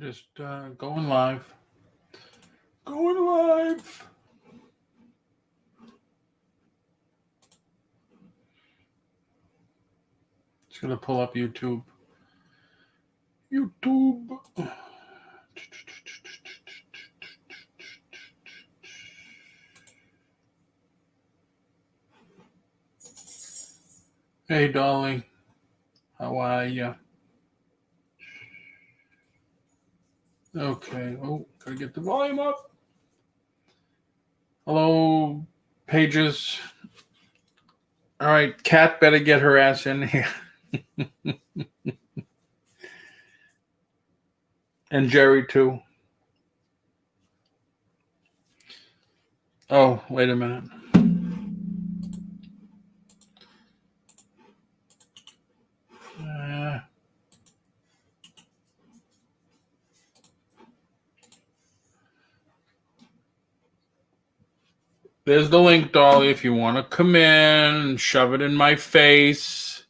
Just going live. Going live. Just gonna pull up YouTube. YouTube. Hey, Dolly. How are you? Okay. Oh, gotta get the volume up. Hello, Pages. All right, Kat better get her ass in here. And Jerry, too. Oh, wait a minute. There's the link, Dolly, if you want to come in and shove it in my face.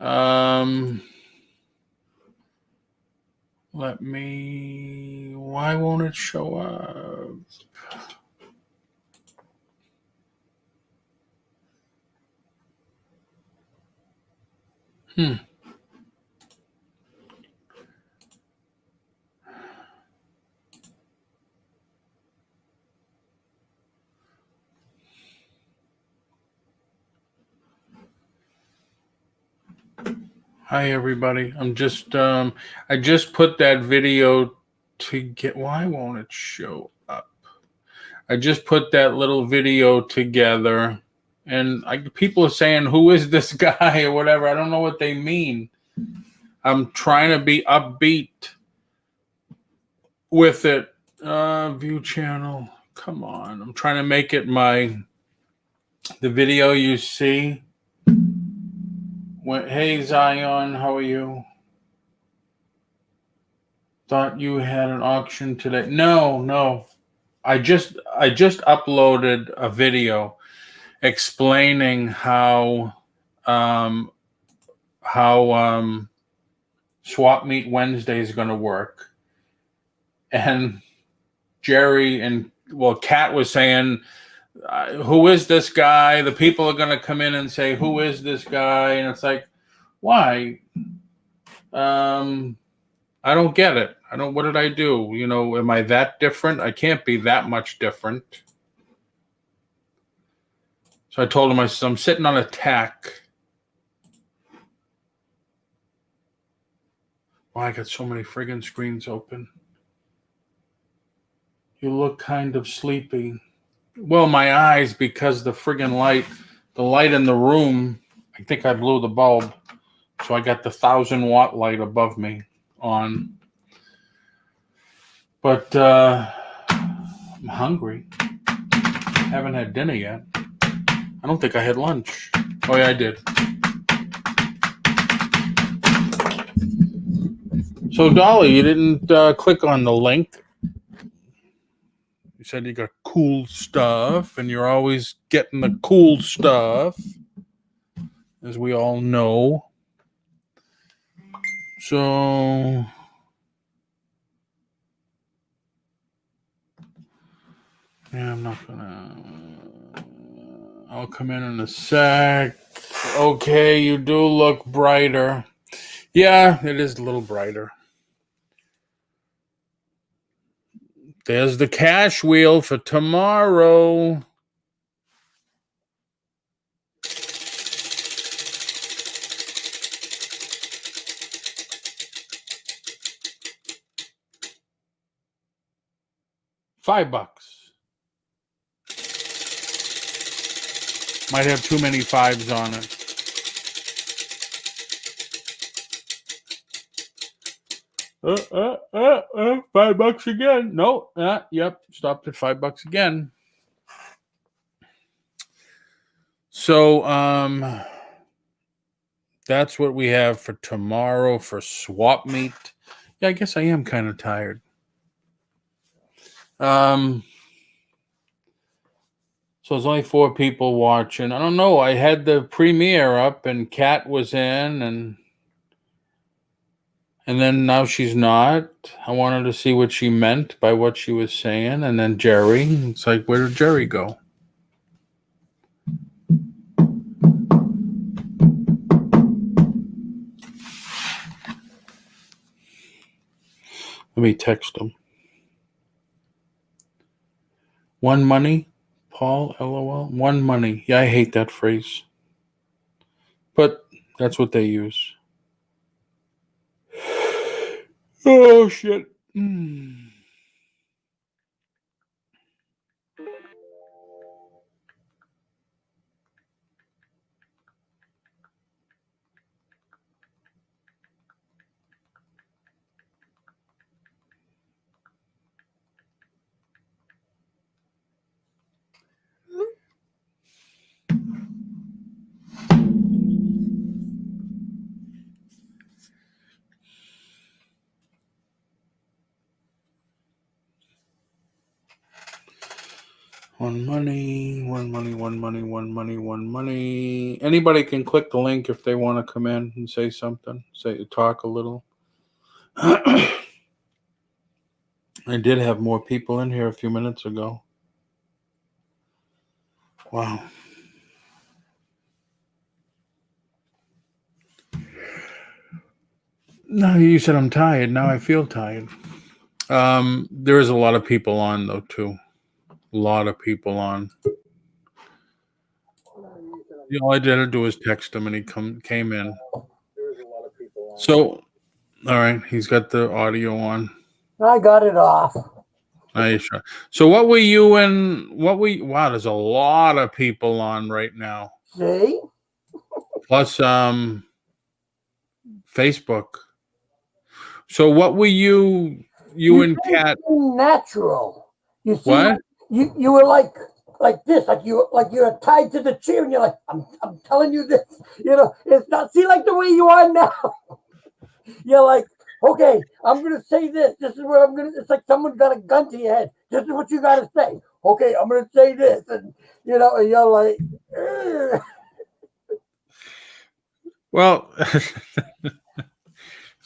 Let me... Why won't it show up? Hi, everybody. I'm just... I just put that video to get... Why won't it show up? I just put that little video together, and people are saying, who is this guy or whatever. I don't know what they mean. I'm trying to be upbeat with it. View channel. Come on. I'm trying to make it the video you see. Hey, Zion, how are you? Thought you had an auction today. No. I just uploaded a video explaining how Swap Meet Wednesday is going to work. And Jerry and Kat was saying, who is this guy? The people are going to come in and say, who is this guy? And it's like, why? I don't get it. What did I do? Am I that different? I can't be that much different. So I told him, I'm sitting on a tack. Wow, I got so many friggin' screens open. You look kind of sleepy. Well, my eyes, because the friggin' the light in the room, I think I blew the bulb. So I got the 1,000-watt light above me on. But I'm hungry. Haven't had dinner yet. I don't think I had lunch. Oh, yeah, I did. So, Dolly, you didn't click on the link. You said you got cool stuff, and you're always getting the cool stuff, as we all know. So... Yeah, I'm not gonna... I'll come in a sec. Okay, you do look brighter. Yeah, it is a little brighter. There's the cash wheel for tomorrow. $5. Might have too many fives on it. $5 again. No, yep, stopped at $5 again. So, that's what we have for tomorrow for Swap Meet. Yeah, I guess I am kind of tired. So there's only 4 people watching. I don't know. I had the premiere up and Kat was in, and And then now she's not. I wanted to see what she meant by what she was saying. And then Jerry, it's like, where did Jerry go? Let me text him. One money, Paul, LOL. One money. Yeah, I hate that phrase. But that's what they use. Oh, shit. One money, one money, one money, one money, one money. Anybody can click the link if they want to come in and say something, talk a little. I did have more people in here a few minutes ago. Wow. No, you said I'm tired. Now I feel tired. There is a lot of people on though too. A lot of people on. All I did to do was text him, and he came in. So, all right, he's got the audio on. I got it off. Nice. So, what were you in? Wow, there's a lot of people on right now. See? Plus, Facebook. So, what were you and Kat? Natural. You see, What? You were like this, like you're tied to the chair, and you're like, I'm telling you this. You know, it's not like the way you are now. You're like, okay, I'm gonna say this. This is what I'm gonna. It's like someone got a gun to your head. This is what you gotta say. Okay, I'm gonna say this, and and you're like. Ugh. Well, it's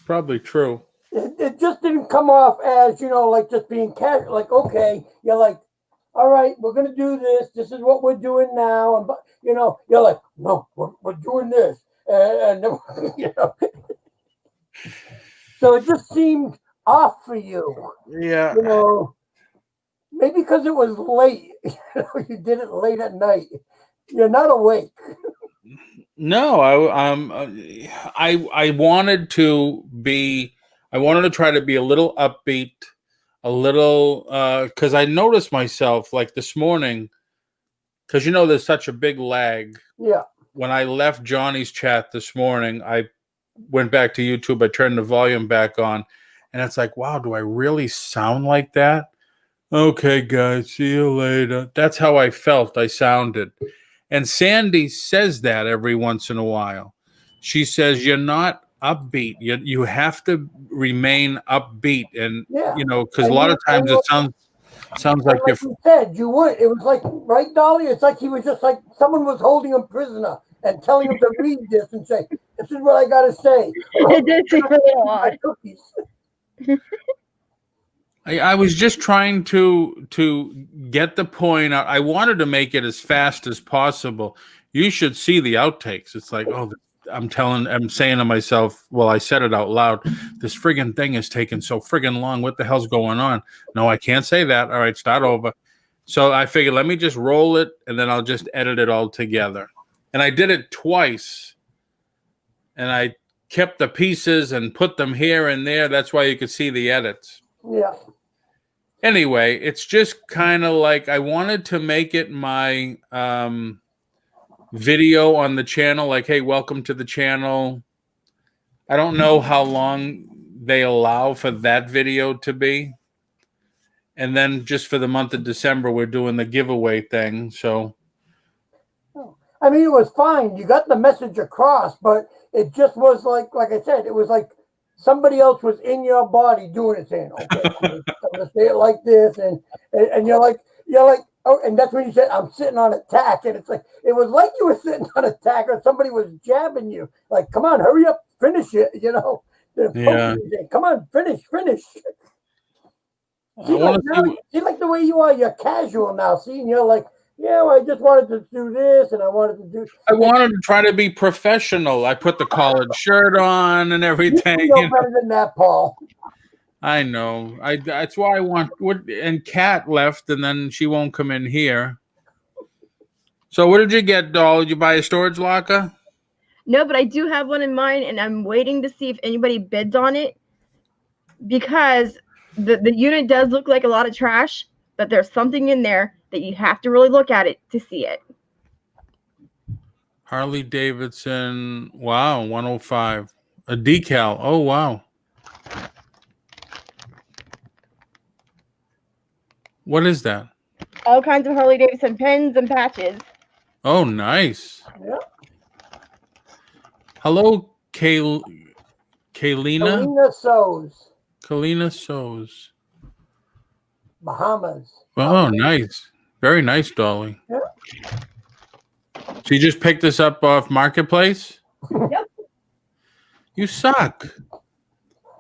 probably true. It just didn't come off as like just being casual. Like, okay, you're like, all right, we're gonna do this. This is what we're doing now, and you're like, no, we're doing this, and So it just seemed off for you. Yeah. Maybe because it was late. You did it late at night. You're not awake. No, I wanted to be. I wanted to try to be a little upbeat, a little because I noticed myself like this morning. Because there's such a big lag. Yeah. When I left Johnny's chat this morning, I went back to YouTube. I turned the volume back on, and it's like, wow, do I really sound like that? Okay, guys, see you later. That's how I felt. I sounded. And Sandy says that every once in a while. She says, you're not upbeat. You have to remain upbeat. And, because a lot of times it sounds like you said you would. It was like, right, Dolly? It's like he was just like someone was holding him prisoner and telling him to read this and say, this is what I got to say. It did seem really odd. I was just trying to get the point out. I wanted to make it as fast as possible. You should see the outtakes. It's like, oh, I'm saying to myself, well, I said it out loud. This friggin' thing is taking so friggin' long. What the hell's going on? No, I can't say that. All right, start over. So I figured, let me just roll it, and then I'll just edit it all together. And I did it twice. And I kept the pieces and put them here and there. That's why you could see the edits. Yeah. Anyway, it's just kind of like I wanted to make it my video on the channel. Like, hey, welcome to the channel. I don't know how long they allow for that video to be. And then just for the month of December, we're doing the giveaway thing. So, I mean, it was fine. You got the message across, but it just was like I said, it was like somebody else was in your body doing it, saying, okay, I'm gonna say it like this, and you're like, oh, and that's when you said, I'm sitting on attack, and it's like, it was like you were sitting on attack, or somebody was jabbing you, like, come on, hurry up, finish it, They're Yeah. poking you. Come on, finish. I See, want like, to now, see, like the way you are, you're casual now. See, and you're like, yeah, well, I just wanted to do this, and I wanted to do. I wanted to try to be professional. I put the collared shirt on and You everything. know better than that, Paul. I know. That's why I want. And Kat left, and then she won't come in here. So what did you get, doll? Did you buy a storage locker? No, but I do have one in mind, and I'm waiting to see if anybody bids on it because the unit does look like a lot of trash, but there's something in there that you have to really look at it to see it. Harley Davidson. Wow, 105. A decal. Oh wow. What is that? All kinds of Harley Davidson pens and patches. Oh, nice. Yeah. Hello, Kaylina. Kalina Sews, Kalina Sews. Bahamas. Oh, nice. Very nice, Dolly. Yeah. So you just picked this up off Marketplace? Yep. You suck.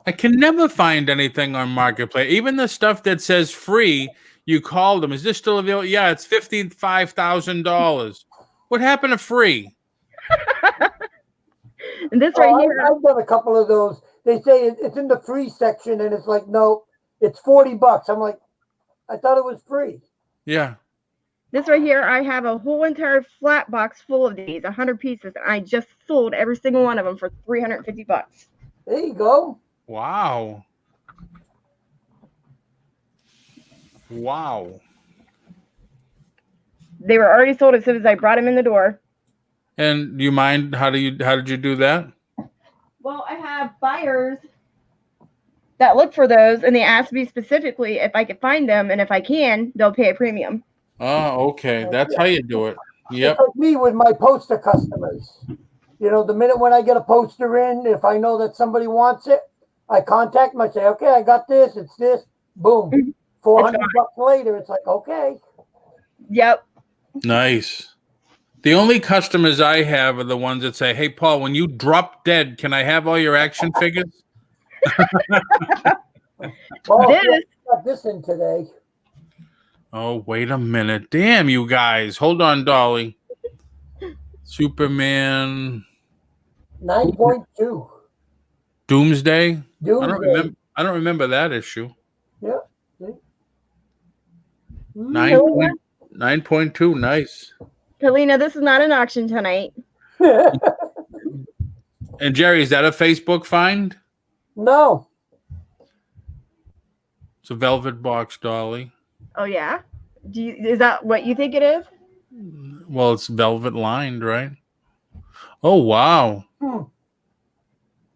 I can never find anything on Marketplace. Even the stuff that says free, you call them. Is this still available? Yeah, it's $55,000. What happened to free? And this right here, I've done a couple of those. They say it's in the free section, and it's like, no, it's $40. I'm like, I thought it was free. Yeah. this right here, I have a whole entire flat box full of these, 100 pieces, and I just sold every single one of them for $350. There you go. Wow. Wow. They were already sold as soon as I brought them in the door. And do you mind how did you do that? Well, I have buyers that look for those, and they ask me specifically if I can find them, and if I can, they'll pay a premium. Oh, okay. That's how you do it. Yep. It's like me with my poster customers. You know, the minute when I get a poster in, if I know that somebody wants it, I contact them. I say, okay, I got this. It's this. Boom. $400 later, it's like, okay. Yep. Nice. The only customers I have are the ones that say, "Hey, Paul, when you drop dead, can I have all your action figures?" Well, This- I got this in today. Oh, wait a minute. Damn, you guys. Hold on, Dolly. Superman 9.2. Doomsday? Doomsday. I don't remember that issue. Yeah. See? 9.2. Nice. Kalina, this is not an auction tonight. And Jerry, is that a Facebook find? No. It's a velvet box, Dolly. Oh yeah, is that what you think it is? Well, it's velvet lined, right? Oh, wow.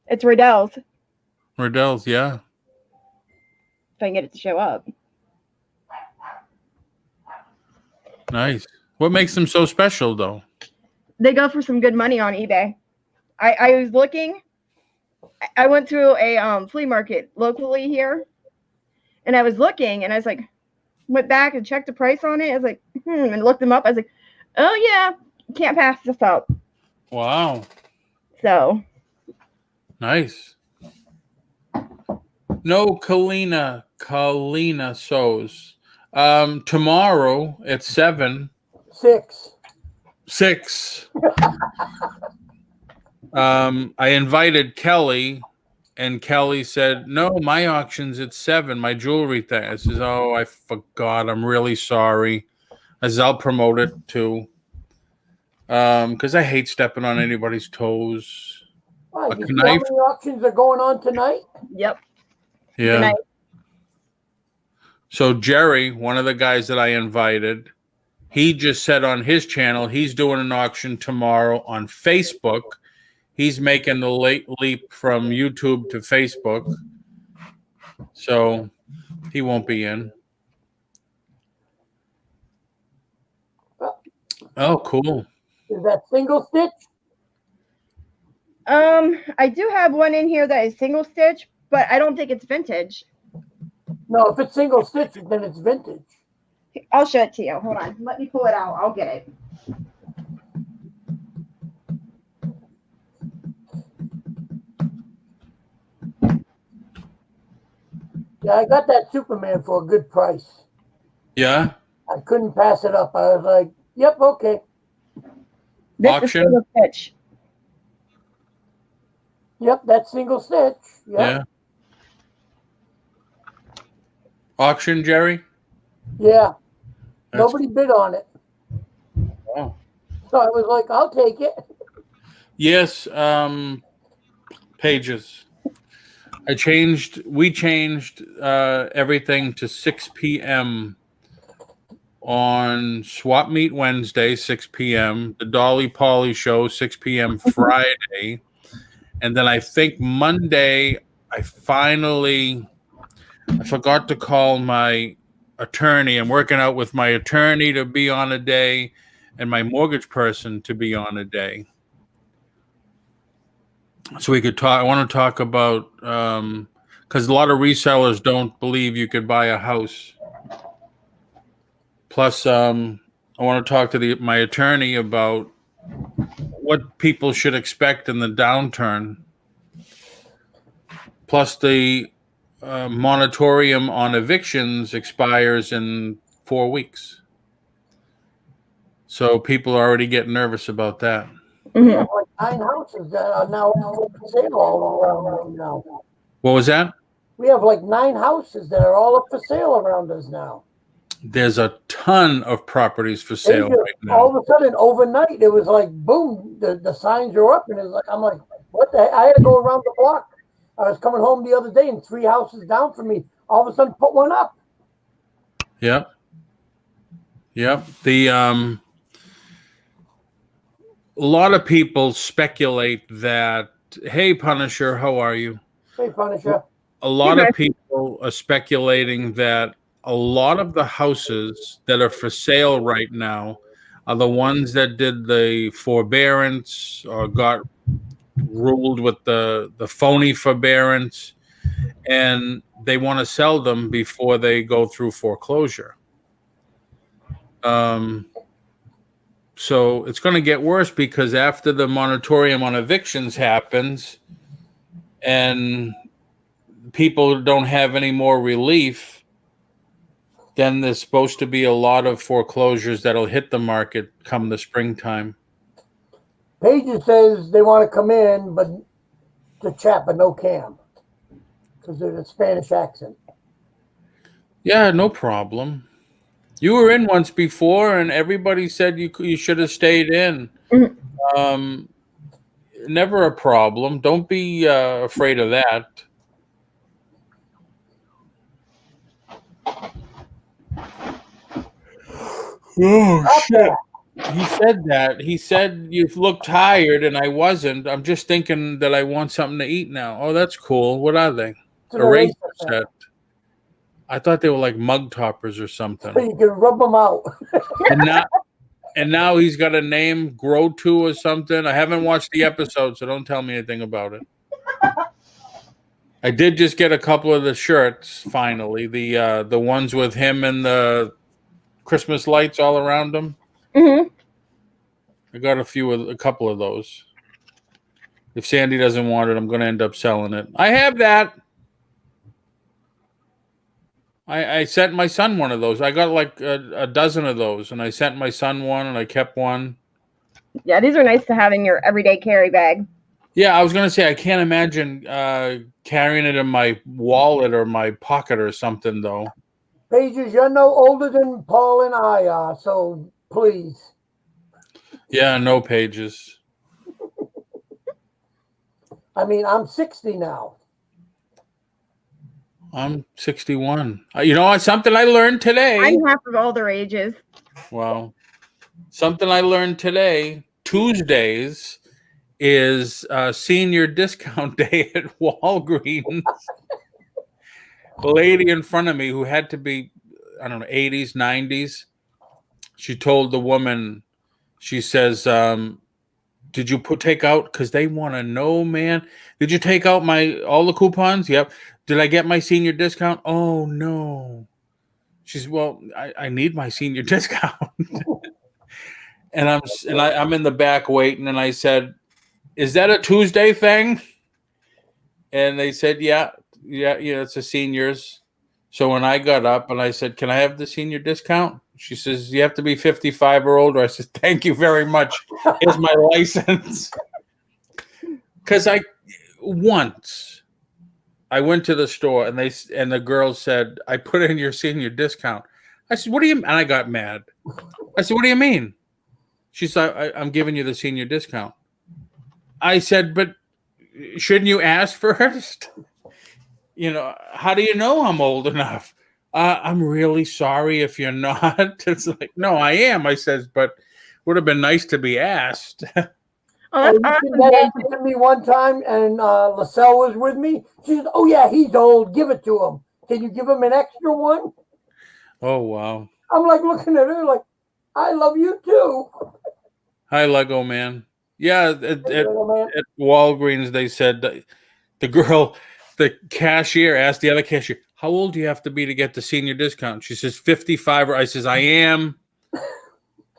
It's Riddell's. Riddell's, yeah. If I can get it to show up. Nice. What makes them so special, though? They go for some good money on eBay. I was looking. I went to a flea market locally here, and I was looking, and I was like, went back and checked the price on it. I was like, and looked them up. I was like, oh yeah, can't pass this up. Wow. So Nice. No, Kalina sews. Tomorrow at 6. 6. I invited Kelly, and Kelly said, "No, my auction's at 7. My jewelry thing." I says, "Oh, I forgot. I'm really sorry." I says, "I'll promote it too." Because I hate stepping on anybody's toes. Why, A you see how many knife? auctions are going on tonight? yep. Yeah. Good night. So Jerry, one of the guys that I invited, he just said on his channel he's doing an auction tomorrow on Facebook. He's making the late leap from YouTube to Facebook. So he won't be in. Oh, cool. Is that single stitch? I do have one in here that is single stitch, but I don't think it's vintage. No, if it's single stitch, then it's vintage. I'll show it to you. Hold on. Let me pull it out. I'll get it. Yeah, I got that Superman for a good price. Yeah. I couldn't pass it up. I was like, yep, okay. This Auction? is single stitch. Yep, that single stitch. Yep. Yeah. Auction, Jerry? Yeah. That's Nobody bid on it. cool. So I was like, I'll take it. Yes, pages. We changed everything to 6 p.m. on Swap Meet Wednesday, 6 p.m. The Dolly Polly Show, 6 p.m. Friday. And then I think Monday, I forgot to call my attorney. I'm working out with my attorney to be on a day and my mortgage person to be on a day. So we could talk. I want to talk about because a lot of resellers don't believe you could buy a house. Plus, I want to talk to my attorney about what people should expect in the downturn. Plus, the moratorium on evictions expires in 4 weeks. So people are already getting nervous about that. We have like 9 houses that are now up for sale all around now. What was that? We have like 9 houses that are all up for sale around us now. There's a ton of properties for sale right now. All of a sudden, overnight, it was like, boom, the signs are up. And it's like, I'm like, what the heck? I had to go around the block. I was coming home the other day and 3 houses down from me, all of a sudden put one up. Yep. The a lot of people speculate that, hey, Punisher, how are you? Hey, Punisher. A lot of people are speculating that a lot of the houses that are for sale right now are the ones that did the forbearance or got ruled with the phony forbearance, and they want to sell them before they go through foreclosure. So it's going to get worse because after the moratorium on evictions happens and people don't have any more relief, then there's supposed to be a lot of foreclosures that'll hit the market come the springtime. Paige says they want to come in, but to chat, but no cam because there's a Spanish accent. Yeah, no problem. You were in once before, and everybody said you should have stayed in. Never a problem. Don't be afraid of that. Oh, shit. He said that. He said you look tired, and I wasn't. I'm just thinking that I want something to eat now. Oh, that's cool. What are they? A razor set. I thought they were like mug toppers or something. So you can rub them out. and now he's got a name, Grow To or something. I haven't watched the episode, so don't tell me anything about it. I did just get a couple of the shirts finally. The ones with him and the Christmas lights all around him. Mm-hmm. I got a couple of those. If Sandy doesn't want it, I'm going to end up selling it. I have that. I sent my son one of those. I got like a dozen of those, and I sent my son one, and I kept one. Yeah, these are nice to have in your everyday carry bag. Yeah, I was going to say, I can't imagine carrying it in my wallet or my pocket or something, though. Pages, you're no older than Paul and I are, so please. Yeah, no Pages. I mean, I'm 60 now. I'm 61. You know, something I learned today. I'm half of all their ages. Wow. Something I learned today. Tuesdays is senior discount day at Walgreens. The lady in front of me who had to be, I don't know, 80s, 90s. She told the woman, she says, did you take out, because they want to know, man. Did you take out all the coupons? Yep. Did I get my senior discount? Oh, no. She's, well, I need my senior discount. and I'm in the back waiting, and I said, is that a Tuesday thing? And they said, yeah, it's a seniors. So when I got up and I said, "Can I have the senior discount?" She says, "You have to be 55 or older." I said, "Thank you very much. Here's my license." Because once I went to the store and the girl said, "I put in your senior discount." I said, "What do you?" And I got mad. I said, "What do you mean?" She said, "I'm giving you the senior discount." I said, "But shouldn't you ask first? How do you know I'm old enough?" "I'm really sorry if you're not." It's like, "No, I am." I says, "But would have been nice to be asked." Oh, that's That awesome, Dave. happened to me one time, and LaSalle was with me. She said, "Oh yeah, he's old. Give it to him. Can you give him an extra one?" Oh, wow. I'm like looking at her like, "I love you too." Hi, Lego man. Yeah, Hey, little man. at Walgreens, they said that the cashier asked the other cashier, "How old do you have to be to get the senior discount?" She says, 55. I says, "I am.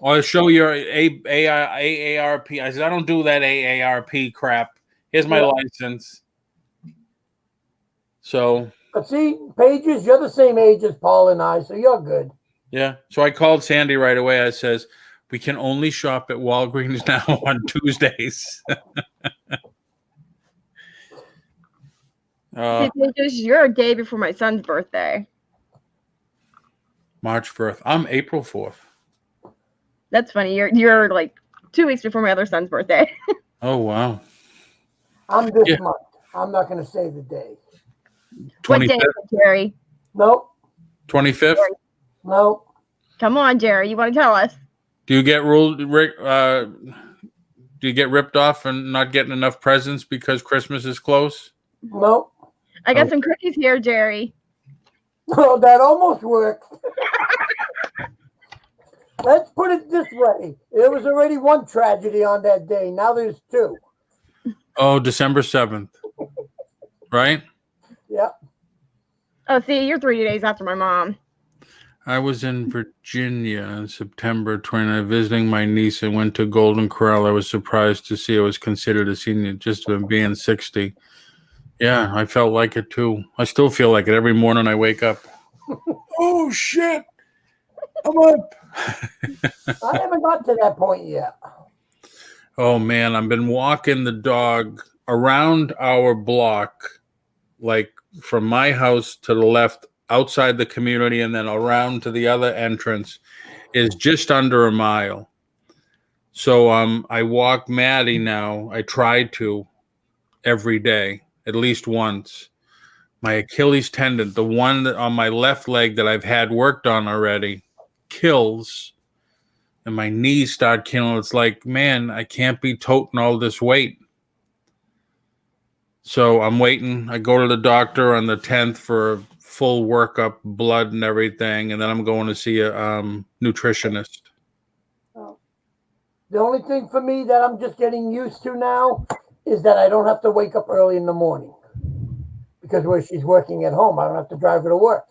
I'll show your AARP." I said, "I don't do that AARP crap. Here's my Yeah. license." So, But see, Pages, you're the same age as Paul and I, so you're good. yeah. So I called Sandy right away. I says, "We can only shop at Walgreens now on Tuesdays." See, Pages, you're a day before my son's birthday. March 4th. I'm April 4th. That's funny. You're like 2 weeks before my other son's birthday. Oh, wow. I'm this Yeah. month. I'm not going to say the day. What day 25th. is it, Jerry? Nope. 25th. Nope. Come on, Jerry. You want to tell us? Do you get ruled, Rick? Do you get ripped off and not getting enough presents because Christmas is close? Nope. I got Oh. some cookies here, Jerry. Oh, that almost worked. Let's put it this way. There was already one tragedy on that day. Now there's two. Oh, December 7th. Right? Yep. Oh, see, you're 3 days after my mom. I was in Virginia on September 29th visiting my niece and went to Golden Corral. I was surprised to see I was considered a senior just for being 60. Yeah, I felt like it too. I still feel like it every morning I wake up. Oh, shit. I'm up. I haven't got to that point yet. Oh, man, I've been walking the dog around our block, like from my house to the left outside the community and then around to the other entrance is just under a mile. So I walk Maddie now. I try to every day, at least once. My Achilles tendon, the one that on my left leg that I've had worked on already, kills, and my knees start killing. It's like, man, I can't be toting all this weight. So I'm waiting. I go to the doctor on the 10th for a full workup, blood and everything, and then I'm going to see a nutritionist. The only thing for me that I'm just getting used to now is that I don't have to wake up early in the morning. Because where she's working at home, I don't have to drive her to work.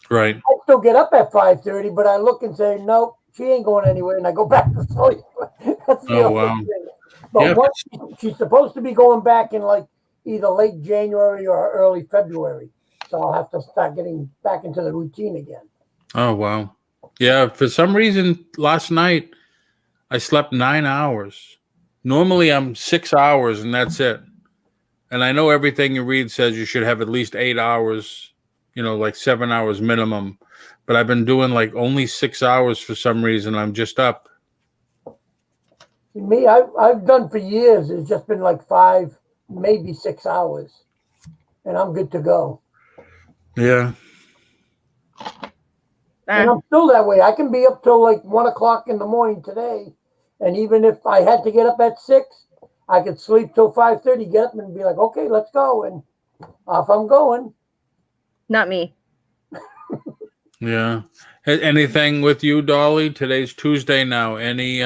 Right. I still get up at 5:30, but I look and say, nope, she ain't going anywhere, and I go back to sleep. That's the Oh, only wow. thing. But Yeah. once she's supposed to be going back in like either late January or early February. So I'll have to start getting back into the routine again. Oh, wow. Yeah. For some reason, last night I slept 9 hours. Normally I'm 6 hours and that's it. And I know everything you read says you should have at least 8 hours, like 7 hours minimum. But I've been doing like only 6 hours for some reason. I'm just up. Me, I've done for years. It's just been like 5, maybe 6 hours, and I'm good to go. Yeah. And I'm still that way. I can be up till like 1 o'clock in the morning today, and even if I had to get up at 6, I could sleep till 5:30, get up and be like, okay, let's go, and off I'm going. Not me. Yeah. Anything with you, Dolly? Today's Tuesday now. Any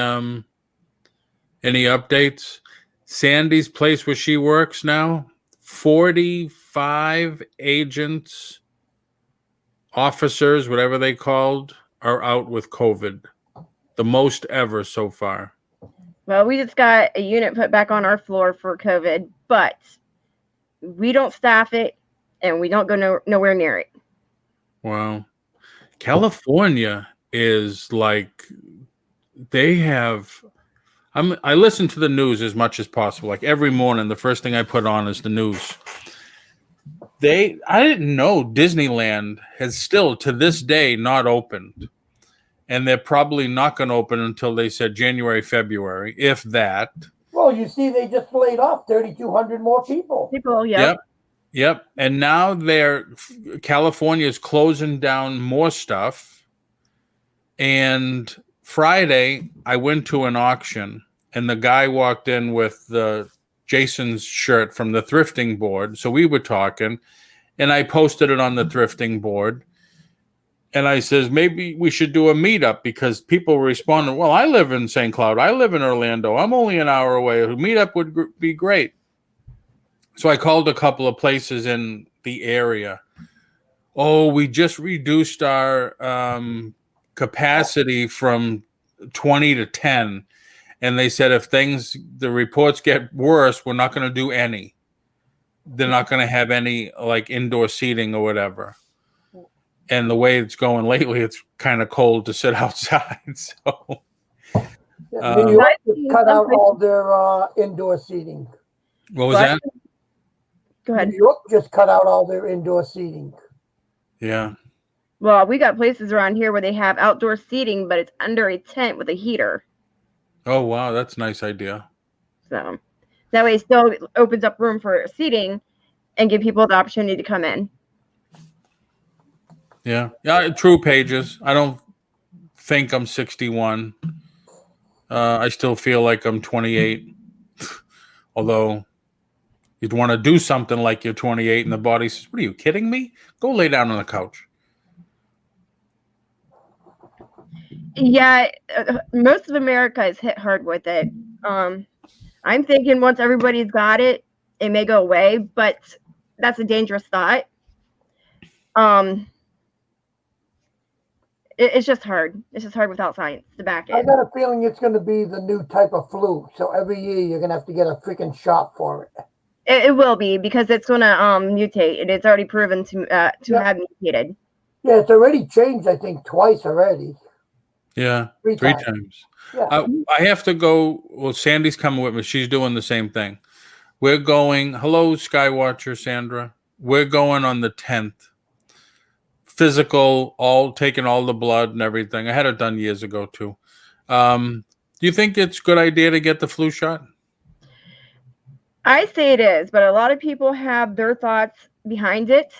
updates? Sandy's place where she works now, 45 agents, officers, whatever they called, are out with COVID. The most ever so far. Well, we just got a unit put back on our floor for COVID, but we don't staff it and we don't go nowhere near it. Wow. California is like they have. I listen to the news as much as possible. Like every morning, the first thing I put on is the news. I didn't know Disneyland has still to this day not opened. And they're probably not going to open until they said January, February, if that. Well, you see, they just laid off 3,200 more people. People, Yep. Yep. And now California is closing down more stuff. And Friday, I went to an auction and the guy walked in with Jason's shirt from the thrifting board. So we were talking and I posted it on the thrifting board. And I says, maybe we should do a meetup because people responded, well, I live in St. Cloud. I live in Orlando. I'm only an hour away. A meetup would be great. So I called a couple of places in the area. Oh, we just reduced our capacity from 20 to 10. And they said, if the reports get worse, we're not going to do any. They're not going to have any like indoor seating or whatever. And the way it's going lately, it's kind of cold to sit outside. So New York just cut out all their indoor seating. What was that? Go ahead. New York just cut out all their indoor seating. Yeah. Well, we got places around here where they have outdoor seating, but it's under a tent with a heater. Oh, wow. That's a nice idea. So that way it still opens up room for seating and give people the opportunity to come in. Yeah. Yeah. True pages. I don't think I'm 61. I still feel like I'm 28. Although you'd want to do something like you're 28 and the body says, what are you kidding me? Go lay down on the couch. Yeah. Most of America is hit hard with it. I'm thinking once everybody's got it, it may go away, but that's a dangerous thought. It's just hard. It's just hard without science to back it. I got a feeling it's going to be the new type of flu. So every year you're going to have to get a freaking shot for it. It will be because it's going to mutate, and it's already proven to have mutated. Yeah, it's already changed, I think, twice already. Yeah, three times. Yeah. I have to go. Well, Sandy's coming with me. She's doing the same thing. We're going. Hello, Skywatcher Sandra. We're going on the 10th. Physical, taking all the blood and everything. I had it done years ago too. Do you think it's a good idea to get the flu shot? I say it is, but a lot of people have their thoughts behind it,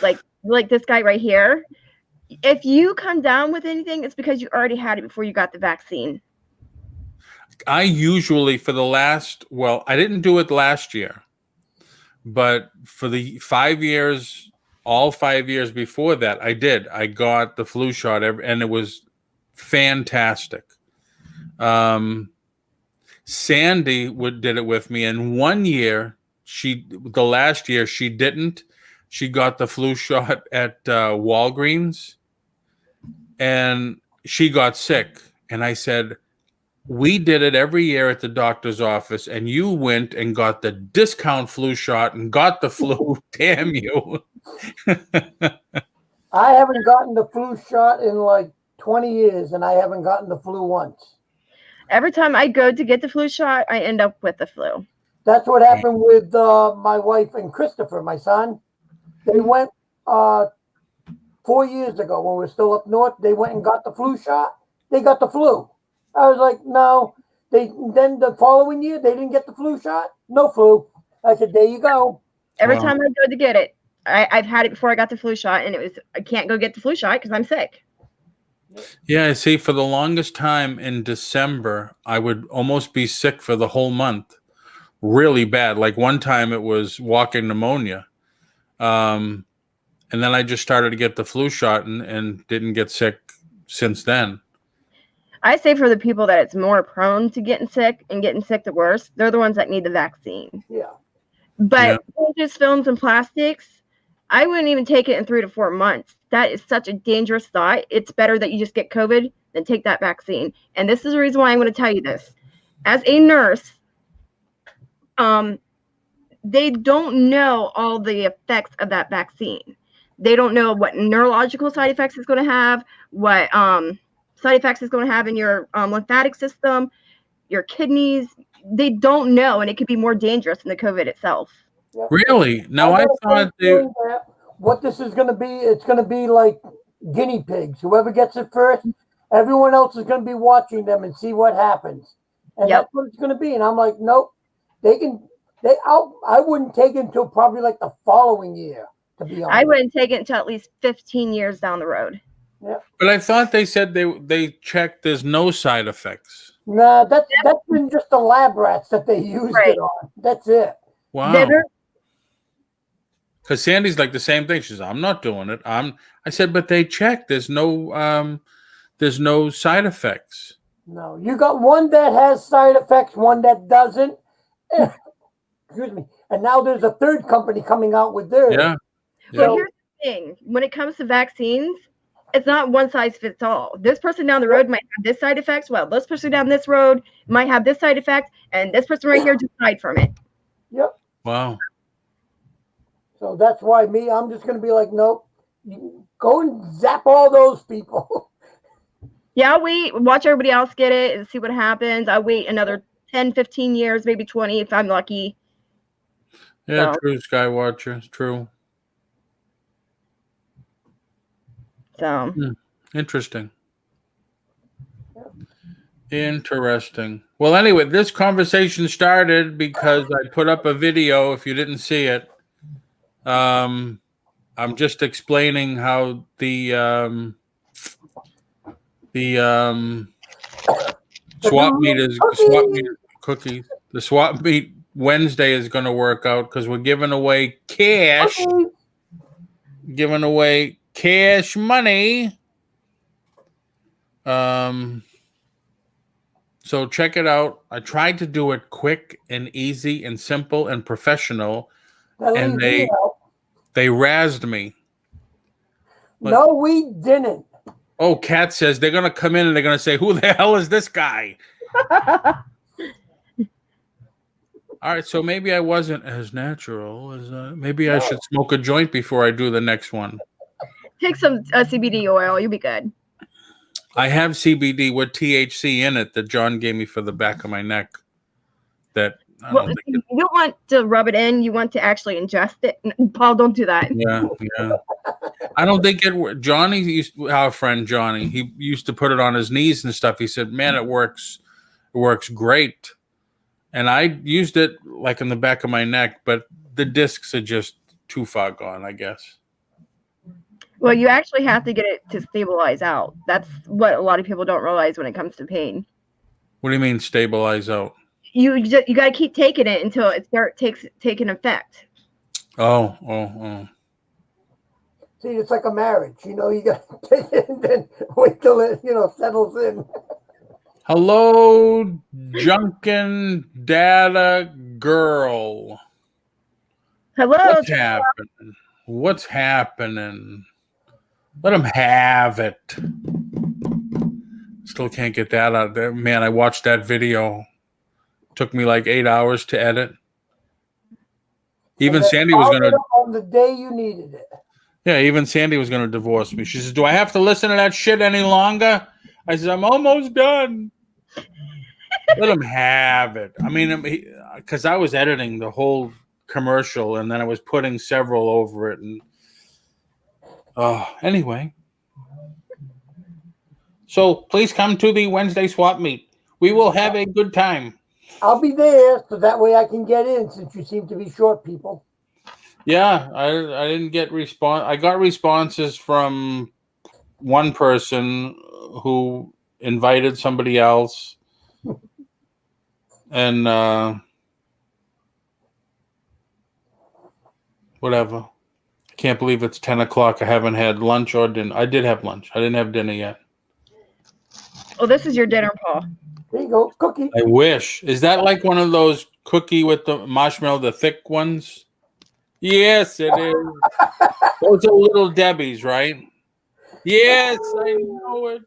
like this guy right here. If you come down with anything, it's because you already had it before you got the vaccine. I usually, I didn't do it last year, but for the 5 years, all 5 years before that, I did. I got the flu shot, and it was fantastic. Sandy did it with me, and 1 year, the last year, she didn't. She got the flu shot at Walgreens, and she got sick. And I said, we did it every year at the doctor's office, and you went and got the discount flu shot and got the flu. Damn you. I haven't gotten the flu shot in like 20 years, and I haven't gotten the flu once. Every time I go to get the flu shot, I end up with the flu. That's what happened with my wife and Christopher, my son. They went 4 years ago when we were still up north. They went and got the flu shot. They got the flu. I was like, no. Then the following year, they didn't get the flu shot. No flu. I said, there you go. Every time I go to get it, I've had it before I got the flu shot, and I can't go get the flu shot because I'm sick. Yeah, see, for the longest time in December, I would almost be sick for the whole month. Really bad. Like one time it was walking pneumonia. And then I just started to get the flu shot and didn't get sick since then. I say for the people that it's more prone to getting sick and getting sick the worst, they're the ones that need the vaccine. Yeah. But just films and plastics, I wouldn't even take it in 3 to 4 months. That is such a dangerous thought. It's better that you just get COVID than take that vaccine. And this is the reason why I'm going to tell you this. As a nurse, they don't know all the effects of that vaccine. They don't know what neurological side effects it's going to have, what side effects it's going to have in your lymphatic system, your kidneys. They don't know, and it could be more dangerous than the COVID itself. Yep. Really? Now I got a thought funny they. feeling that what this is going to be, it's going to be like guinea pigs. Whoever gets it first, everyone else is going to be watching them and see what happens. And Yep. that's what it's going to be. And I'm like, nope, I wouldn't take it until probably like the following year, to be honest. I wouldn't take it until at least 15 years down the road. But I thought they said they checked. There's no side effects. Nah, that's been just the lab rats that they used Right. it on. That's it. Wow. They're- Because Sandy's like the same thing. She says, "I'm not doing it." I said, "But they checked. There's no side effects." No, you got one that has side effects, one that doesn't. Excuse me. And now there's a third company coming out with theirs. Yeah. Well, here's the thing. When it comes to vaccines, it's not one size fits all. This person down the road might have this side effects. Well, this person down this road might have this side effect, and this person right here just died from it. Yep. Wow. So that's why I'm just going to be like, nope. You go and zap all those people. Yeah, I'll wait, watch everybody else get it and see what happens. I'll wait another 10, 15 years, maybe 20 if I'm lucky. Yeah, So- true, Skywatcher. It's true. So Interesting. Interesting. Well, anyway, this conversation started because I put up a video. If you didn't see it, I'm just explaining how the swap meet is cookies. The swap meet Wednesday is going to work out because we're giving away cash. Okay. Giving away cash money. So check it out. I tried to do it quick and easy and simple and professional, That and leaves me out. they razzed me. No, we didn't. Oh, Kat says they're gonna come in and they're gonna say, "Who the hell is this guy?" All right, so maybe I wasn't as natural as maybe I should smoke a joint before I do the next one. take some CBD oil, you'll be good. I have CBD with THC in it that John gave me for the back of my neck. That I Well, don't think you don't want to rub it in. You want to actually ingest it. Paul, don't do that. Yeah. I don't think it. Johnny our friend Johnny, he used to put it on his knees and stuff. He said, "Man, it works. It works great." And I used it like in the back of my neck, but the discs are just too far gone, I guess. Well, you actually have to get it to stabilize out. That's what a lot of people don't realize when it comes to pain. What do you mean stabilize out? You got to keep taking it until it takes effect. Oh. See, it's like a marriage. You got to take it and then wait till it, settles in. Hello, Junkin Data Girl. Hello. What's happening? Let them have it. Still can't get that out there. Man, I watched that video. Took me like 8 hours to edit. Even Sandy was going to... On the day you needed it. Yeah, even Sandy was going to divorce me. She says, "Do I have to listen to that shit any longer?" I said, "I'm almost done." Let him have it. I mean, because I was editing the whole commercial and then I was putting several over it. And anyway. So please come to the Wednesday swap meet. We will have a good time. I'll be there, so that way I can get in, since you seem to be short people. Yeah, I didn't get response. I got responses from one person who invited somebody else, and whatever. I can't believe it's 10 o'clock. I haven't had lunch or dinner. I did have lunch. I didn't have dinner yet. Well, this is your dinner, Paul. There you go, cookie. I wish. Is that like one of those cookie with the marshmallow, the thick ones? Yes, it is. Those are Little Debbie's, right? Yes, I know it.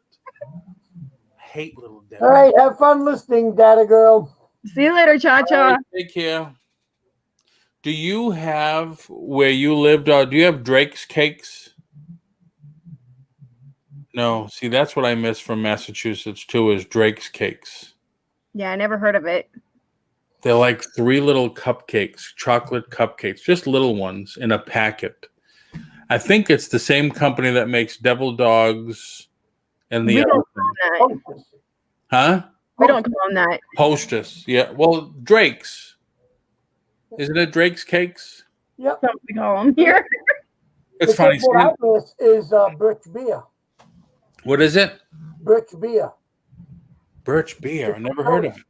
I hate Little Debbie. All right, have fun listening, Data Girl. See you later, Cha-Cha. Take care. Do you have, where you lived, do you have Drake's Cakes? No, see, that's what I miss from Massachusetts too, is Drake's Cakes. Yeah, I never heard of it. They're like 3 little cupcakes, chocolate cupcakes, just little ones in a packet. I think it's the same company that makes Devil Dogs and the We other don't thing. call them that. Hostess. Huh? We don't call them that. Hostess. Yeah. Well, Drake's. Isn't it Drake's Cakes? Yep. That's what we call them here. It's funny. What I miss is Birch beer. What is it? Birch beer. Birch beer. I never heard of it.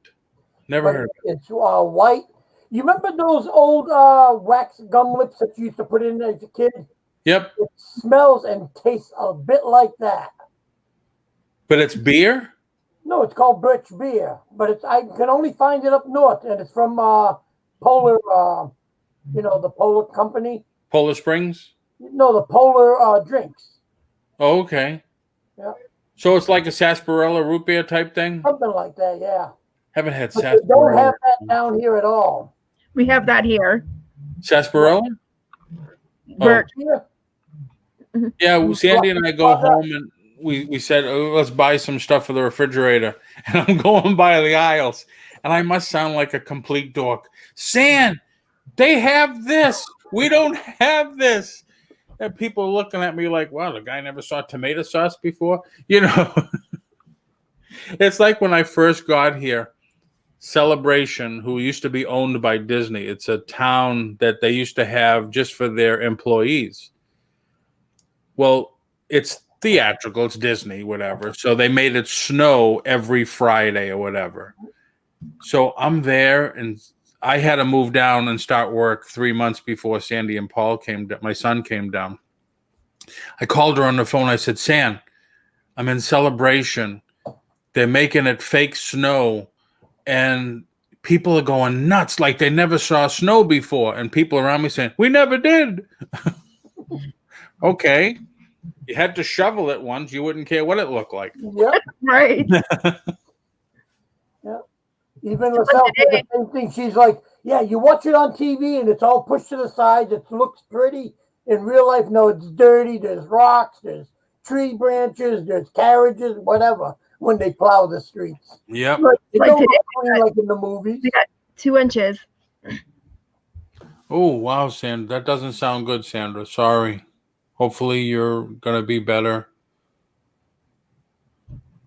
Never But heard of it. it's white. You remember those old wax gum lips that you used to put in as a kid? Yep. It smells and tastes a bit like that. But it's beer? No, it's called Birch beer, but I can only find it up north, and it's from Polar. The Polar company. Polar Springs? No, the Polar drinks. Oh, okay. Yeah. So it's like a sarsaparilla root beer type thing? Something like that, yeah. Haven't had But they don't sarsaparilla. have that down here at all. We have that here. Sarsaparilla? Oh. Birch. Yeah. Yeah, Sandy and I go home and we said, oh, let's buy some stuff for the refrigerator. And I'm going by the aisles. And I must sound like a complete dork. San, they have this. We don't have this. And people are looking at me like, wow, the guy never saw tomato sauce before. It's like when I first got here, Celebration, who used to be owned by Disney. It's a town that they used to have just for their employees. Well, it's theatrical, it's Disney, whatever. So they made it snow every Friday or whatever. So I'm there, and I had to move down and start work 3 months before Sandy and Paul came down. My son came down. I called her on the phone. I said, San, I'm in Celebration. They're making it fake snow, and people are going nuts like they never saw snow before. And people around me saying, we never did. Okay. You had to shovel it once. You wouldn't care what it looked like. Yep. Right. Yep. Even herself, the same thing. She's like, yeah, you watch it on TV and it's all pushed to the sides. It looks pretty. In real life, no, it's dirty. There's rocks, there's tree branches, there's carriages, whatever, when they plow the streets. Yep. It Like don't today, look clean like in the movies. we got 2 inches. Oh, wow, Sandra. That doesn't sound good, Sandra. Sorry. Hopefully you're going to be better.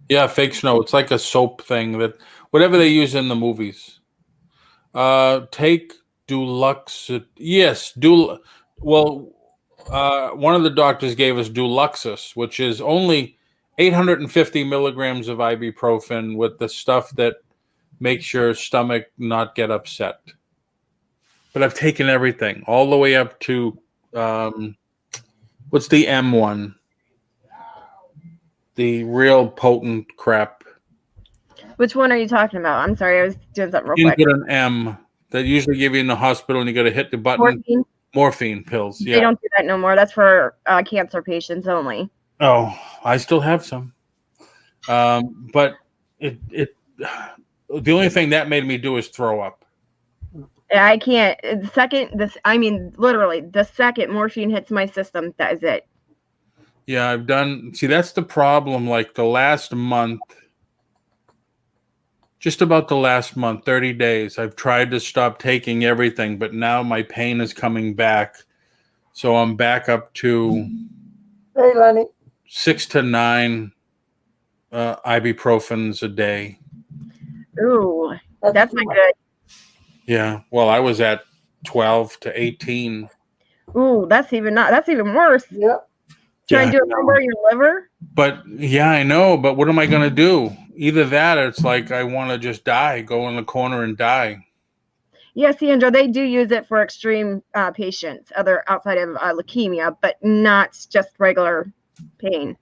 Yeah, fake snow. It's like a soap thing that whatever they use in the movies. Take Duluxis. Yes, well, one of the doctors gave us Duluxis, which is only 850 milligrams of ibuprofen with the stuff that makes your stomach not get upset. But I've taken everything all the way up to what's the M one? The real potent crap. Which one are you talking about? I'm sorry, I was doing something real quick. You get an M that usually give you in the hospital, and you got to hit the button. Morphine pills. Yeah. They don't do that no more. That's for cancer patients only. Oh, I still have some. But it the only thing that made me do is throw up. I can't. Literally, the second morphine hits my system, that is it. Yeah, I've done. See, that's the problem. Like the last month, just about the last month, 30 days, I've tried to stop taking everything, but now my pain is coming back. So I'm back up to Hey, Lenny. 6 to 9 ibuprofens a day. Ooh, that's too not much. good. Yeah. Well, I was at 12 to 18. Ooh, that's even worse. Yep. Trying Yeah, to do it over your liver. But yeah, I know. But what am I going to do? Either that or it's like I want to just die, go in the corner and die. Yes, Sandra, they do use it for extreme patients, outside of leukemia, but not just regular pain.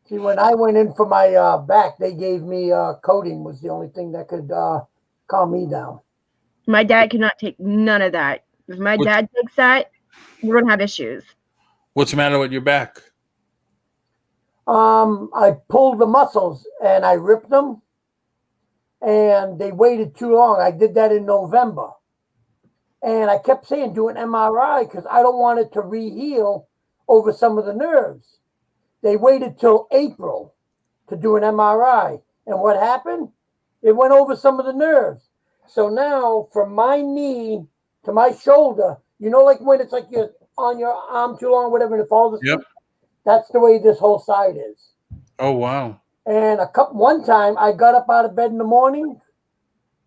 See, when I went in for my back, they gave me codeine was the only thing that could calm me down. My dad cannot take none of that. If my dad takes that, we're gonna have issues. What's the matter with your back? I pulled the muscles and I ripped them, and they waited too long. I did that in November, and I kept saying do an MRI because I don't want it to reheal over some of the nerves. they waited till April to do an MRI. And what happened? It went over some of the nerves. So now from my knee to my shoulder, you know, like when it's like you're on your arm too long, whatever, and it falls asleep. Yep. That's the way this whole side is. Oh, wow. And one time I got up out of bed in the morning,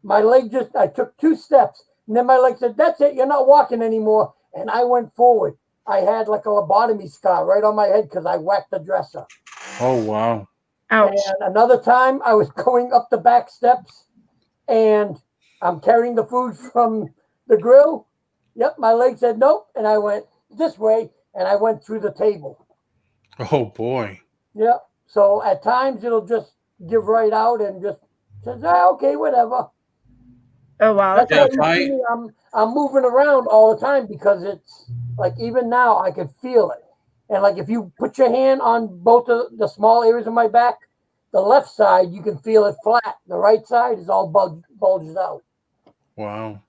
my leg I took 2 steps, and then my leg said, "That's it, you're not walking anymore." And I went forward. I had like a lobotomy scar right on my head because I whacked the dresser. Oh, wow. Ouch. And another time I was going up the back steps and I'm carrying the food from the grill. Yep, my leg said nope. And I went this way and I went through the table. Oh, boy. Yep. So at times it'll just give right out and just says, okay, whatever. Oh, wow. That's Yeah, why you see me, I'm moving around all the time because it's like even now I can feel it. And like if you put your hand on both of the small areas of my back, the left side you can feel it flat. The right side is all bulges out. Wow.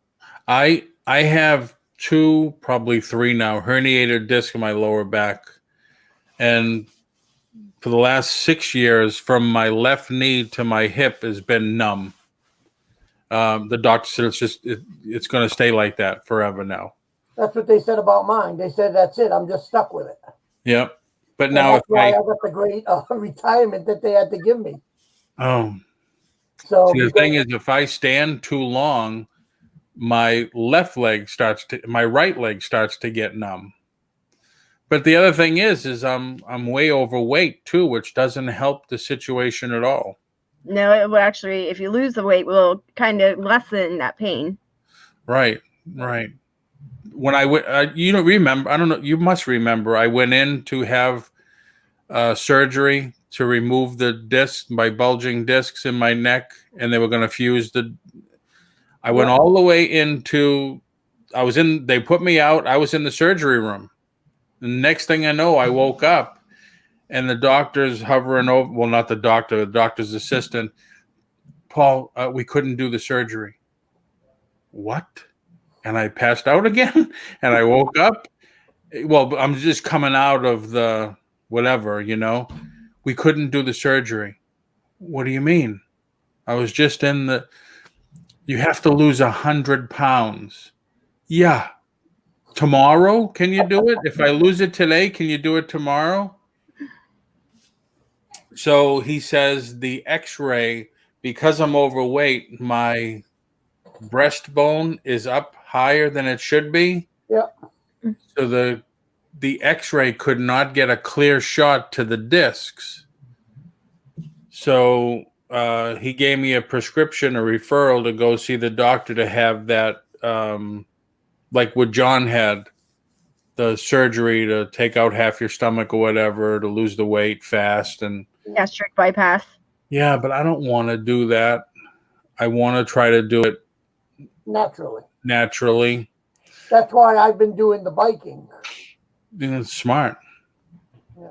I have 2, probably 3 now, herniated disc in my lower back. And for the last 6 years, from my left knee to my hip has been numb. The doctor said it's going to stay like that forever now. That's what they said about mine. They said, that's it. I'm just stuck with it. Yep. But And now that's why I got the great retirement that they had to give me. So see, the thing is, if I stand too long, my my right leg starts to get numb. But the other thing is I'm way overweight too, which doesn't help the situation at all. No, it will actually, if you lose the weight, will kind of lessen that pain. Right. When I went, you don't remember, I don't know, you must remember, I went in to have surgery to remove the disc, my bulging discs in my neck, and they were going to fuse I went all the way into, they put me out, I was in the surgery room. The next thing I know, I woke up and the doctor's hovering over, well, not the doctor, the doctor's assistant. "Paul, we couldn't do the surgery." What? And I passed out again and I woke up. Well, I'm just coming out of the whatever, we couldn't do the surgery. What do you mean? I was just you have to lose 100 pounds. Yeah. Tomorrow, can you do it? If I lose it today, can you do it tomorrow? So he says the x-ray, because I'm overweight, my breastbone is up higher than it should be. Yeah. So the x-ray could not get a clear shot to the discs. So he gave me a prescription, a referral to go see the doctor to have that, like what John had, the surgery to take out half your stomach or whatever, to lose the weight fast. And Gastric bypass. yeah, but I don't want to do that. I want to try to do it naturally. That's why I've been doing the biking. It's smart. Yeah.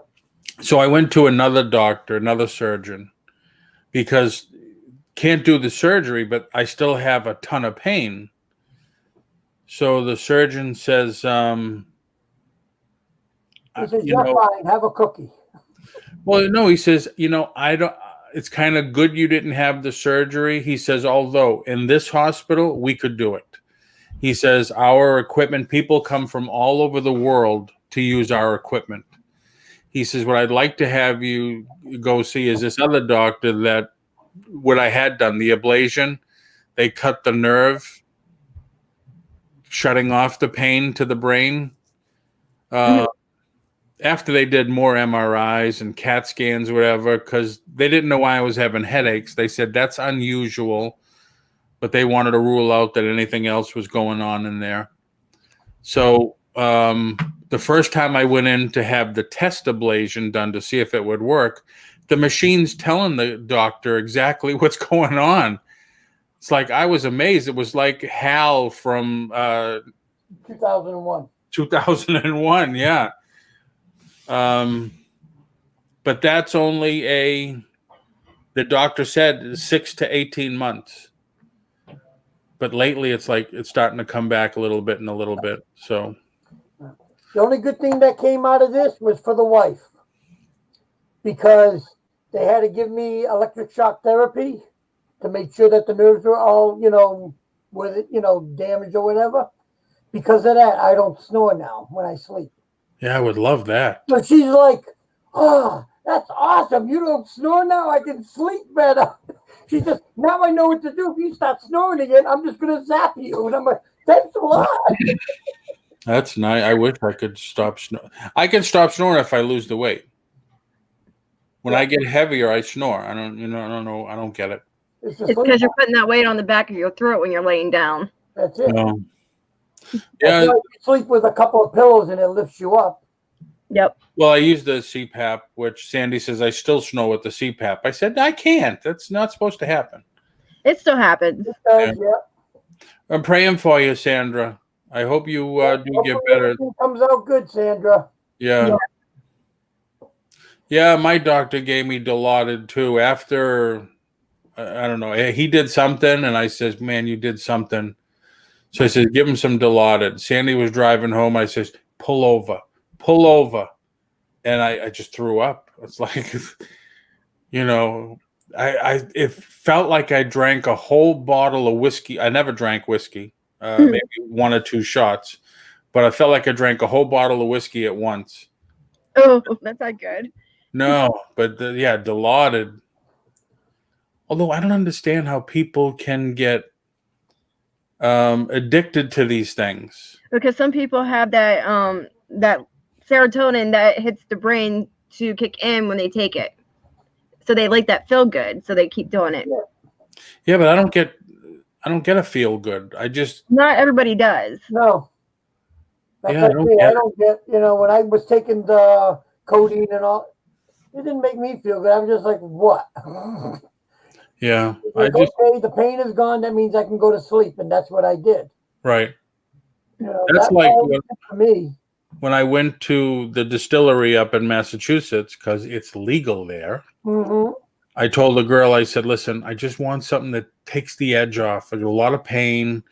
So I went to another doctor, another surgeon, because can't do the surgery, but I still have a ton of pain. So the surgeon says, He says, "You're fine. Have a cookie." Well, no, he says, I don't. It's kind of good you didn't have the surgery. He says, although in this hospital we could do it. He says our equipment, people come from all over the world to use our equipment. He says, what I'd like to have you go see is this other doctor that what I had done, the ablation, they cut the nerve, shutting off the pain to the brain. After they did more MRIs and CAT scans, whatever, because they didn't know why I was having headaches. They said that's unusual, but they wanted to rule out that anything else was going on in there. So the first time I went in to have the test ablation done to see if it would work, the machine's telling the doctor exactly what's going on. It's like I was amazed. It was like HAL from 2001. 2001, yeah. But that's only the doctor said 6 to 18 months. But lately it's like it's starting to come back a little bit and a little bit. So the only good thing that came out of this was for the wife. because they had to give me electric shock therapy to make sure that the nerves were all, damaged or whatever. Because of that, I don't snore now when I sleep. Yeah, I would love that. So she's like, "Oh, that's awesome. You don't snore now. I can sleep better." She says, "Now I know what to do. If you start snoring again, I'm just going to zap you." And I'm like, "Thanks a lot." That's nice. I wish I could stop snoring. I can stop snoring if I lose the weight. When I get heavier, I snore. I don't know. I don't get it. It's It's because you're putting that weight on the back of your throat when you're laying down. That's it. No. That's Yeah. why you sleep with a couple of pillows and it lifts you up. Yep. Well, I use the CPAP, which Sandy says I still snore with the CPAP. I said I can't. That's not supposed to happen. It still happens. Yeah. I'm praying for you, Sandra. I hope you do get better. Everything comes out good, Sandra. Yeah. Yeah, my doctor gave me Dilaudid too. After, I don't know, he did something, and I says, "Man, you did something." So I says, "Give him some Dilaudid." Sandy was driving home. I says, pull over. And I just threw up. It's like, it felt like I drank a whole bottle of whiskey. I never drank whiskey, maybe 1 or 2 shots, but I felt like I drank a whole bottle of whiskey at once. Oh, that's not good. No, but Dilaudid. Although I don't understand how people can get addicted to these things. Because some people have that that serotonin that hits the brain to kick in when they take it. So they like that feel good, so they keep doing it. Yeah, but I don't get a feel good. Not everybody does. No. That's Yeah, I don't I get don't get, when I was taking the codeine and all, it didn't make me feel good. I was just like, what? Yeah, Like, okay, the pain is gone. That means I can go to sleep, and that's what I did. right. That's that's like all it did for me. when I went to the distillery up in Massachusetts, because it's legal there. Mm-hmm. I told the girl, I said, "Listen, I just want something that takes the edge off. I get a lot of pain.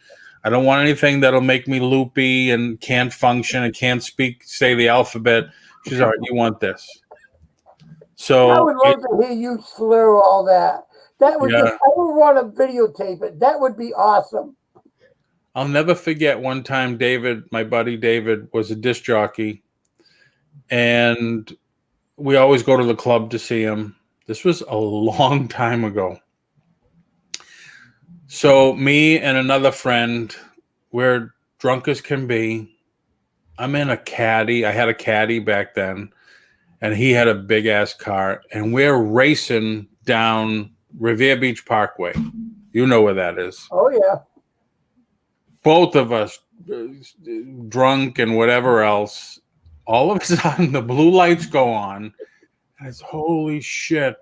I don't want anything that'll make me loopy and can't function and can't say the alphabet." She's all right. You want this? So I would love to hear you slur all that. That would I would want to videotape it. That would be awesome. I'll never forget one time my buddy David, was a disc jockey, and we always go to the club to see him. This was a long time ago. So me and another friend, we're drunk as can be. I'm in a caddy. I had a caddy back then, and he had a big ass car, and we're racing down Revere Beach Parkway. You know where that is. Oh, yeah. Both of us drunk and whatever else. All of a sudden, the blue lights go on, and it's holy shit.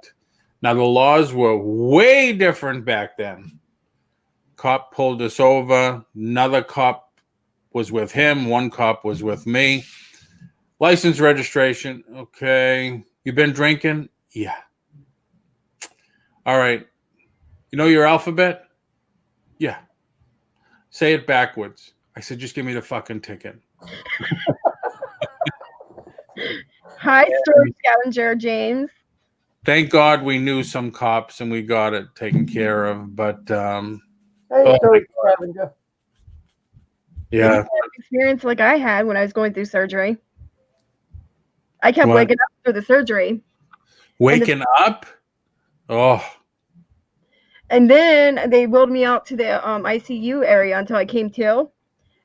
Now, the laws were way different back then. Cop pulled us over. Another cop was with him. One cop was with me. License, registration. Okay. You been drinking? Yeah. All right. You know your alphabet? Yeah. Say it backwards. I said, just give me the fucking ticket. Hi, storage scavenger, James. Thank God we knew some cops and we got it taken care of. But Hey, storage scavenger. Yeah. Experience like I had when I was going through surgery. I kept waking up through the surgery. Waking up? Oh. And then they wheeled me out to the ICU area until I came to.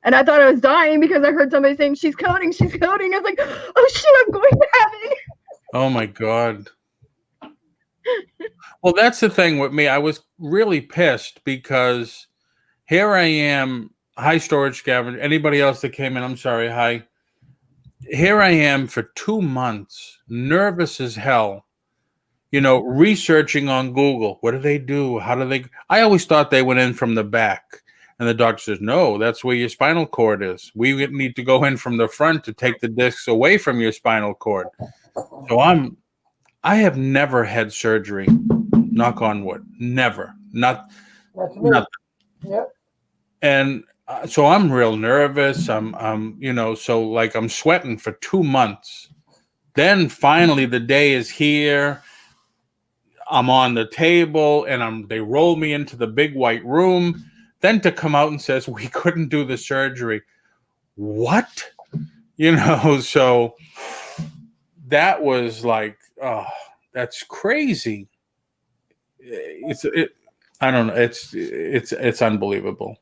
And I thought I was dying because I heard somebody saying, she's coding, she's coding. I was like, oh shit, I'm going to heaven. Oh my God. Well, that's the thing with me. I was really pissed because here I am. Hi, storage scavenger. Anybody else that came in? I'm sorry. Hi. Here I am for 2 months, nervous as hell, researching on Google. What do they do? How do they? I always thought they went in from the back. And the doctor says, no, that's where your spinal cord is. We need to go in from the front to take the discs away from your spinal cord. So I have never had surgery. Knock on wood. Never. Nothing. Yep. And so I'm real nervous. I'm sweating for 2 months. Then finally the day is here. I'm on the table and they roll me into the big white room. Then to come out and says, we couldn't do the surgery. What? So that was like, oh, that's crazy. I don't know. It's unbelievable.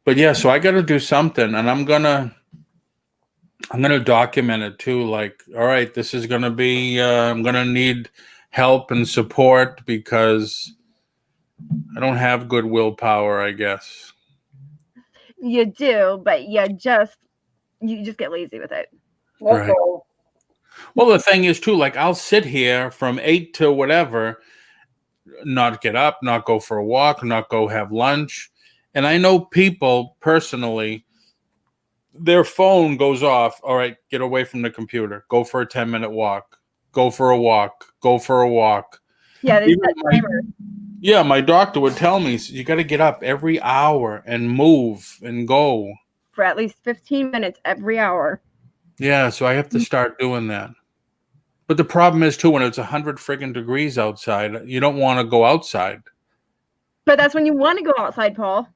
But yeah, so I got to do something, and I'm gonna document it too. Like, all right, this is gonna be. I'm gonna need help and support because I don't have good willpower, I guess. You do, but you just get lazy with it. That's Right. all. Well, the thing is too, like I'll sit here from 8 to whatever, not get up, not go for a walk, not go have lunch. And I know people personally, their phone goes off. All right, get away from the computer. Go for a 10-minute walk. Go for a walk. Go for a walk. Yeah, there's Even that timer. Yeah, my doctor would tell me, you got to get up every hour and move and go. For at least 15 minutes every hour. Yeah, so I have to start doing that. But the problem is, too, when it's 100 friggin' degrees outside, you don't want to go outside. But that's when you want to go outside, Paul.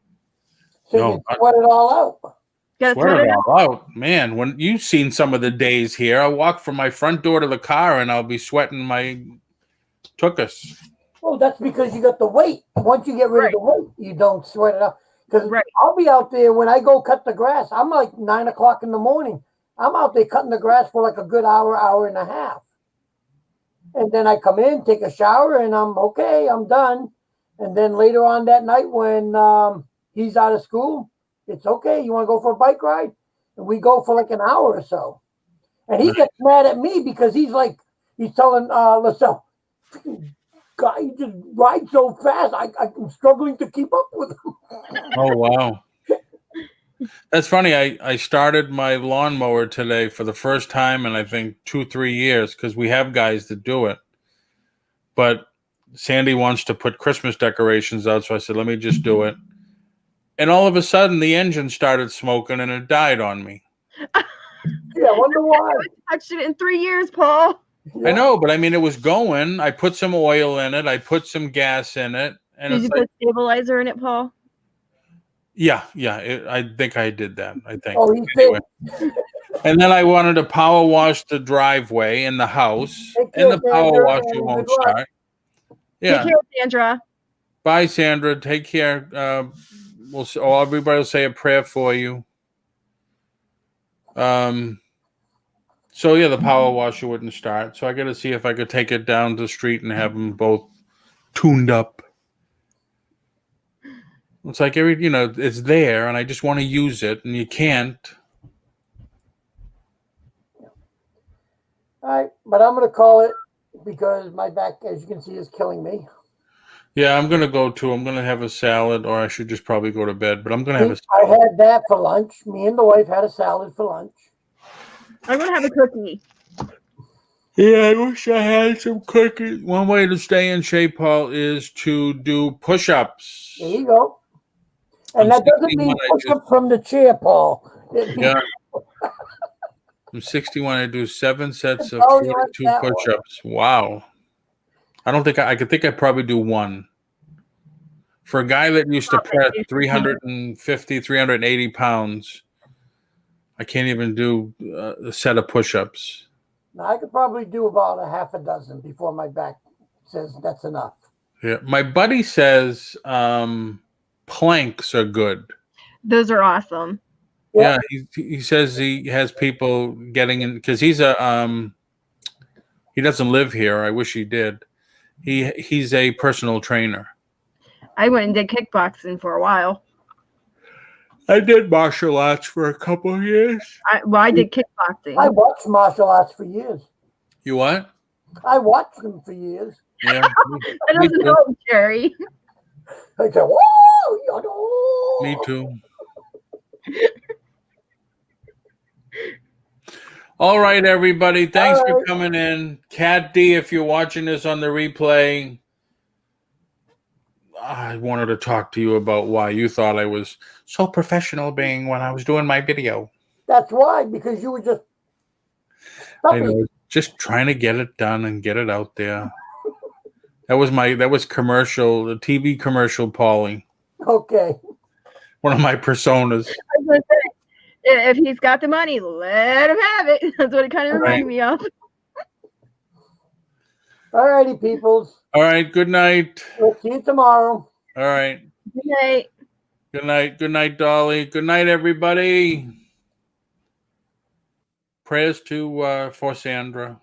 So No, you sweat it all out. Gotta Sweat it out. all out. Man, when you've seen some of the days here, I walk from my front door to the car and I'll be sweating my tuchus. Well, that's because you got the weight. Once you get rid of the weight, you don't sweat it out. Because I'll be out there when I go cut the grass. I'm like 9 o'clock in the morning. I'm out there cutting the grass for like a good hour, hour and a half. And then I come in, take a shower, and I'm okay. I'm done. And then later on that night when he's out of school, it's okay. You want to go for a bike ride? And we go for like an hour or so. And he gets mad at me because he's telling LaSalle, God, he just rides so fast. I'm struggling to keep up with him. Oh, wow. That's funny. I started my lawnmower today for the first time in, I think, 2-3 years because we have guys that do it. But Sandy wants to put Christmas decorations out, so I said, let me just do it. And all of a sudden, the engine started smoking and it died on me. Yeah, I wonder why. I haven't touched it in 3 years, Paul. Yeah. I know, but I mean, it was going. I put some oil in it. I put some gas in it. And Did you put stabilizer in it, Paul? Yeah. I think I did that. I think. Oh, he Anyway. did. And then I wanted to power wash the driveway and the house, Take care, and the power Sandra, washer and won't good luck. start. Yeah. Take care, Sandra. Bye, Sandra. Take care. Everybody will say a prayer for you. So yeah, the power washer wouldn't start. So I got to see if I could take it down the street and have them both tuned up. It's like it's there, and I just want to use it, and you can't. All right, but I'm going to call it because my back, as you can see, is killing me. Yeah, I'm gonna go too. I'm gonna have a salad, or I should just probably go to bed. But I'm gonna have a I salad. had that for lunch. Me and the wife had a salad for lunch. I'm going to have a cookie. Yeah, I wish I had some cookies. One way to stay in shape, Paul, is to do push-ups. There you go. And that doesn't mean push up from the chair, Paul. Yeah. I'm 61. I do 7 sets of Oh, you like 42 that one. push-ups. Wow. I don't think I could think I probably do one. For a guy that used to press 350, 380 pounds, I can't even do a set of push-ups. Now, I could probably do about a half a dozen before my back says that's enough. Yeah. My buddy says planks are good. Those are awesome. Yeah, he says he has people getting in because he's he doesn't live here. I wish he did. He's a personal trainer. I went and did kickboxing for a while. I did martial arts for a couple of years. I did kickboxing. I watched martial arts for years. You what? I watched them for years. Yeah. That doesn't help, Jerry. I said, whoa, you know. Me too. All right, everybody. Thanks for coming in. Cat D, if you're watching this on the replay, I wanted to talk to you about why you thought I was so professional being when I was doing my video. That's why, because you were just. I know, just trying to get it done and get it out there. That was commercial, the TV commercial, Paulie. Okay. One of my personas. I was gonna say, if he's got the money, let him have it. That's what it kind of reminded me of. All righty, peoples. All right. Good night. We'll see you tomorrow. All right. Good night. Good night. Good night, Dolly. Good night, everybody. Prayers for Sandra.